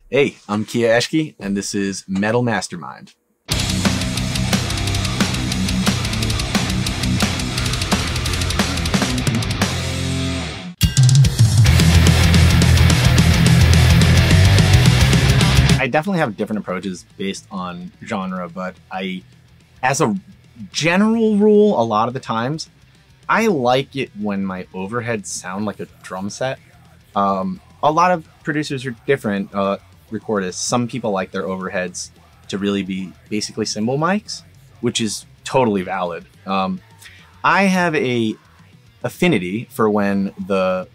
Hey, I'm Eshghi, and this is Metal Mastermind. I definitely have different approaches based on genre, but as a general rule, a lot of the times, I like it when my overheads sound like a drum set. A lot of producers are different, recordists. Some people like their overheads to really be basically cymbal mics, which is totally valid. I have a affinity for when the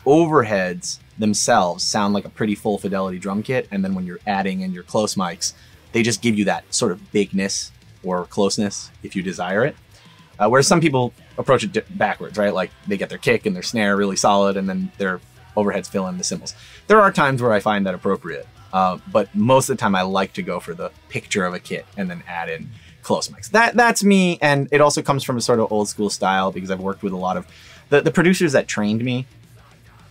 overheads themselves sound like a pretty full fidelity drum kit, and then when you're adding in your close mics, they just give you that sort of bigness or closeness if you desire it. Whereas some people approach it backwards, right? Like they get their kick and their snare really solid, and then their overheads fill in the cymbals. There are times where I find that appropriate, but most of the time I like to go for the picture of a kit and then add in close mics. That's me, and it also comes from a sort of old school style because I've worked with a lot of the producers that trained me.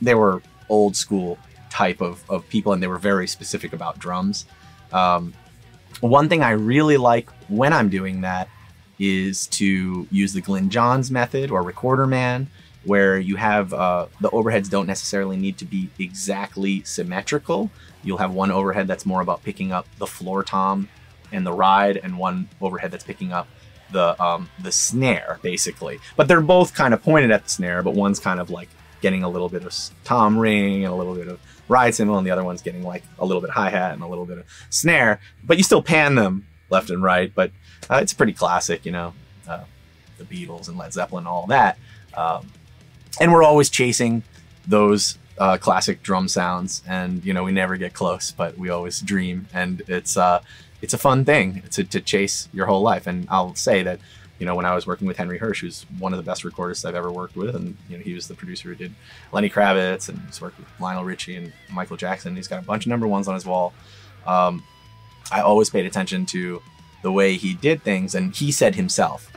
They were old school type of people, and they were very specific about drums. One thing I really like when I'm doing that is to use the Glyn Johns method or Recorder Man, where you have the overheads don't necessarily need to be exactly symmetrical. You'll have one overhead that's more about picking up the floor tom and the ride, and one overhead that's picking up the snare, basically. But they're both kind of pointed at the snare, but one's kind of like getting a little bit of tom ring and a little bit of ride cymbal, and the other one's getting like a little bit of hi-hat and a little bit of snare. But you still pan them left and right, but it's pretty classic, you know, the Beatles and Led Zeppelin and all that. And we're always chasing those classic drum sounds, and you know, we never get close, but we always dream, and it's a fun thing to chase your whole life. And I'll say that, you know, when I was working with Hirsch, who's one of the best recordists I've ever worked with, and you know, he was the producer who did Lenny Kravitz, and he's worked with Lionel, Richie, and Michael Jackson. He's got a bunch of #1s on his wall. I always paid attention to the way he did things, and he said himself,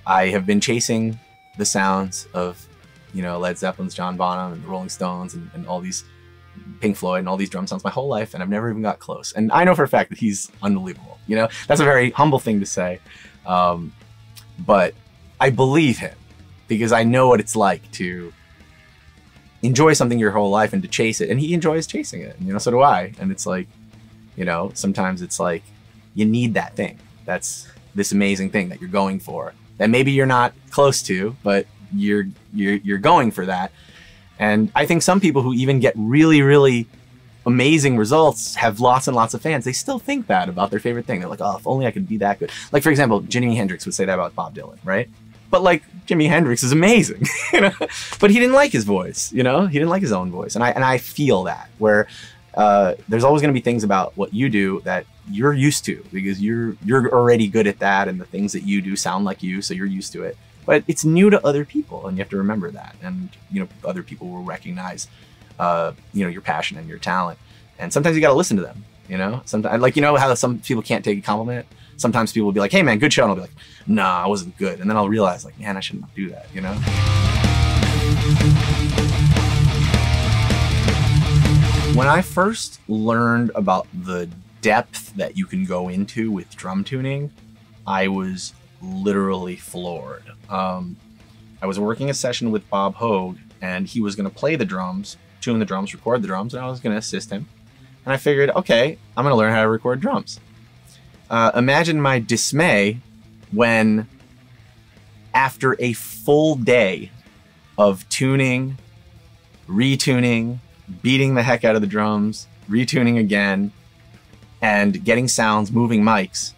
I have been chasing the sounds of, you know, Led Zeppelin's John Bonham and the Rolling Stones and all these Pink Floyd and all these drum sounds my whole life, and I've never even got close. And I know for a fact that he's unbelievable. You know, that's a very humble thing to say. But I believe him because I know what it's like to enjoy something your whole life and to chase it. And he enjoys chasing it, and, you know, so do I. And it's like, you know, sometimes it's like you need that thing. That's this amazing thing that you're going for, that maybe you're not close to, but you're going for that. And I think some people who even get really, really amazing results have lots and lots of fans. They still think that about their favorite thing. They're like, oh, if only I could be that good. Like, for example, Jimi Hendrix would say that about Bob Dylan, right? But like, Jimi Hendrix is amazing, you know? But he didn't like his voice, you know? He didn't like his own voice. And I feel that, where there's always gonna be things about what you do that you're used to because you're already good at that, and the things that you do sound like you, so you're used to it. But it's new to other people, and you have to remember that. And, you know, other people will recognize you know, your passion and your talent. And sometimes you got to listen to them, you know? Sometimes, like, you know how some people can't take a compliment? Sometimes people will be like, hey man, good show. And I'll be like, nah, I wasn't good. And then I'll realize, like, man, I shouldn't do that, you know? When I first learned about the depth that you can go into with drum tuning, I was literally floored. I was working a session with Bob Hoag, and he was going to play the drums, tune the drums, record the drums, and I was going to assist him. And I figured, okay, I'm going to learn how to record drums. Imagine my dismay when, after a full day of tuning, retuning, beating the heck out of the drums, retuning again, and getting sounds, moving mics,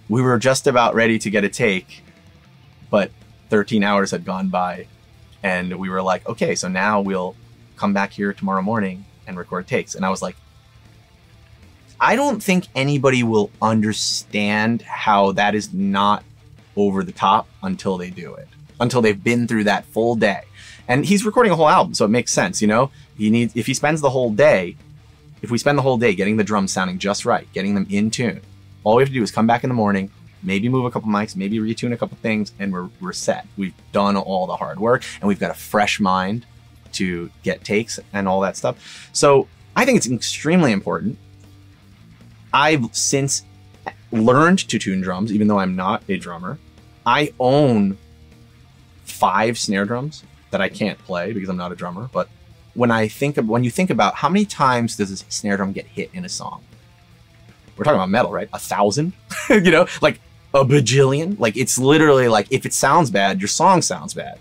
we were just about ready to get a take, but 13 hours had gone by, and we were like, okay, so now we'll come back here tomorrow morning and record takes. And I was like, I don't think anybody will understand how that is not over the top until they do it, until they've been through that full day. And he's recording a whole album, so it makes sense, you know? If he spends the whole day, if we spend the whole day getting the drums sounding just right, getting them in tune, all we have to do is come back in the morning, maybe move a couple mics, maybe retune a couple things, and we're set. We've done all the hard work, and we've got a fresh mind to get takes and all that stuff. So I think it's extremely important. I've since learned to tune drums, even though I'm not a drummer. I own 5 snare drums that I can't play because I'm not a drummer. But when you think about how many times does a snare drum get hit in a song? We're talking about metal, right? 1,000, you know, like a bajillion. Like it's literally like, if it sounds bad, your song sounds bad.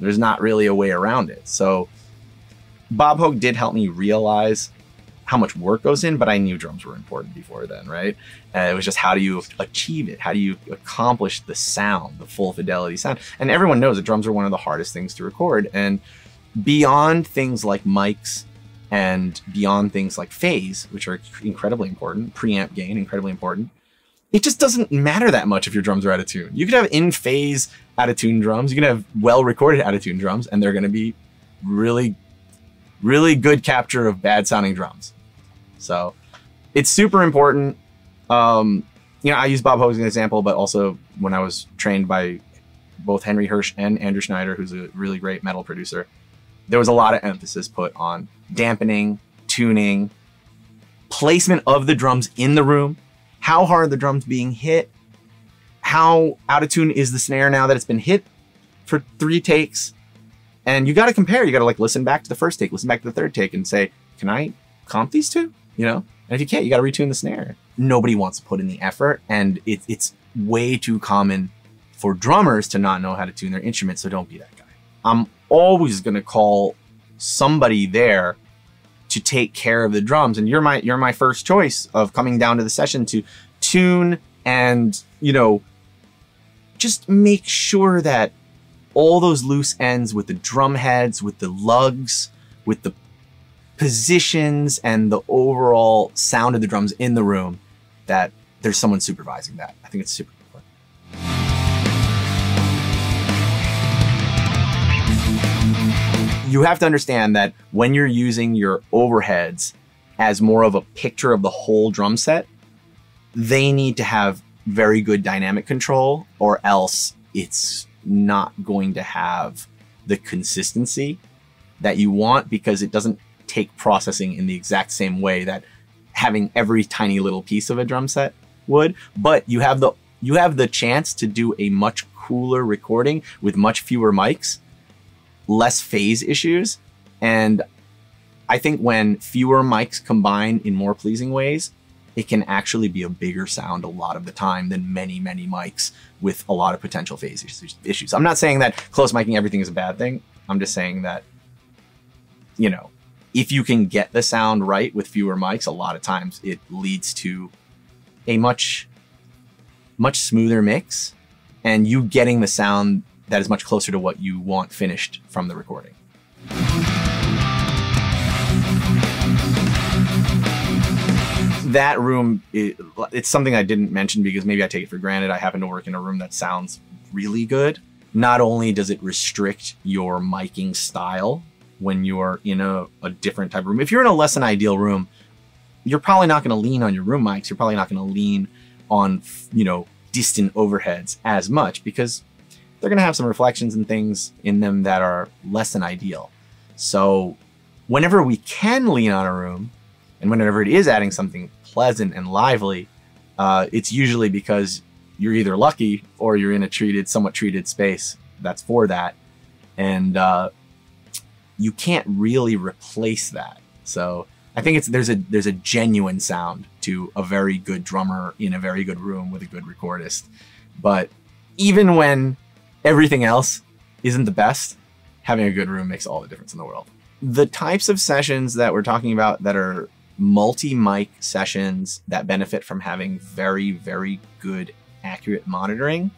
There's not really a way around it. So Bob Hoag did help me realize how much work goes in, but I knew drums were important before then, right? It was just, how do you achieve it? How do you accomplish the sound, the full fidelity sound? And everyone knows that drums are one of the hardest things to record. And beyond things like mics and beyond things like phase, which are incredibly important, preamp gain, incredibly important, it just doesn't matter that much if your drums are out of tune. You could have in-phase out-of-tune drums, you can have well-recorded out-of-tune drums, and they're gonna be really, really good capture of bad-sounding drums. So it's super important. You know, I use Bob Hoag as an example, but also when I was trained by both Henry Hirsch and Andrew Schneider, who's a really great metal producer, there was a lot of emphasis put on dampening, tuning, placement of the drums in the room, how hard the drum's being hit, how out of tune is the snare now that it's been hit for 3 takes. And you got to compare. You got to like listen back to the first take, listen back to the third take and say, can I comp these two? You know? And if you can't, you got to retune the snare. Nobody wants to put in the effort. And it's way too common for drummers to not know how to tune their instrument. So don't be that guy. I'm always going to call somebody there to take care of the drums. And you're my first choice of coming down to the session to tune and, you know, just make sure that all those loose ends with the drum heads, with the lugs, with the positions and the overall sound of the drums in the room, that there's someone supervising that. I think it's super important. You have to understand that when you're using your overheads as more of a picture of the whole drum set, they need to have very good dynamic control, or else it's not going to have the consistency that you want, because it doesn't take processing in the exact same way that having every tiny little piece of a drum set would. But you have the chance to do a much cooler recording with much fewer mics, less phase issues. And I think when fewer mics combine in more pleasing ways, it can actually be a bigger sound a lot of the time than many, many mics with a lot of potential phase issues. I'm not saying that close micing everything is a bad thing. I'm just saying that, you know, if you can get the sound right with fewer mics, a lot of times it leads to a much, much smoother mix and you getting the sound that is much closer to what you want finished from the recording. That room, it's something I didn't mention because maybe I take it for granted. I happen to work in a room that sounds really good. Not only does it restrict your miking style when you're in a different type of room. If you're in a less than ideal room, you're probably not going to lean on your room mics. You're probably not going to lean on, you know, distant overheads as much because they're going to have some reflections and things in them that are less than ideal. So whenever we can lean on a room, and whenever it is adding something pleasant and lively, it's usually because you're either lucky or you're in a somewhat treated space that's for that. And you can't really replace that. So I think there's a genuine sound to a very good drummer in a very good room with a good recordist. But even when everything else isn't the best, having a good room makes all the difference in the world. The types of sessions that we're talking about that are multi-mic sessions that benefit from having very, very good, accurate monitoring,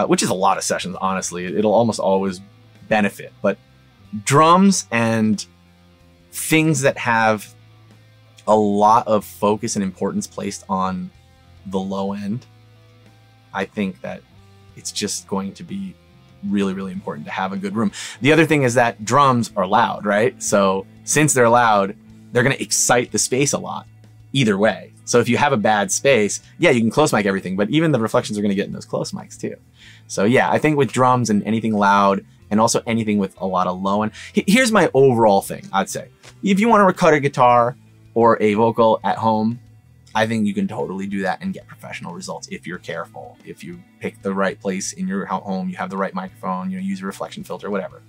which is a lot of sessions, honestly. It'll almost always benefit. But drums and things that have a lot of focus and importance placed on the low end, I think that it's just going to be really, really important to have a good room. The other thing is that drums are loud, right? So since they're loud, they're going to excite the space a lot either way. So if you have a bad space, yeah, you can close mic everything, but even the reflections are going to get in those close mics too. So yeah, I think with drums and anything loud and also anything with a lot of low end, here's my overall thing. I'd say if you want to record a guitar or a vocal at home, I think you can totally do that and get professional results if you're careful. If you pick the right place in your home, you have the right microphone, you use a reflection filter, whatever.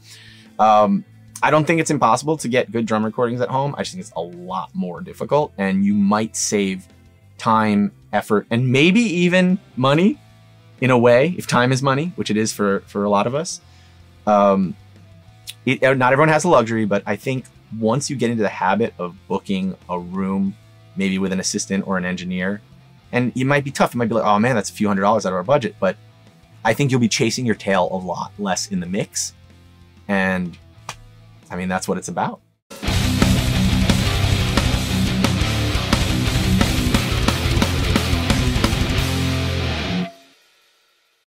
I don't think it's impossible to get good drum recordings at home. I just think it's a lot more difficult, and you might save time, effort, and maybe even money in a way, if time is money, which it is for a lot of us. Not everyone has the luxury, but I think once you get into the habit of booking a room, maybe with an assistant or an engineer, and it might be tough. It might be like, oh man, that's a few $100s out of our budget, but I think you'll be chasing your tail a lot less in the mix. And I mean, that's what it's about.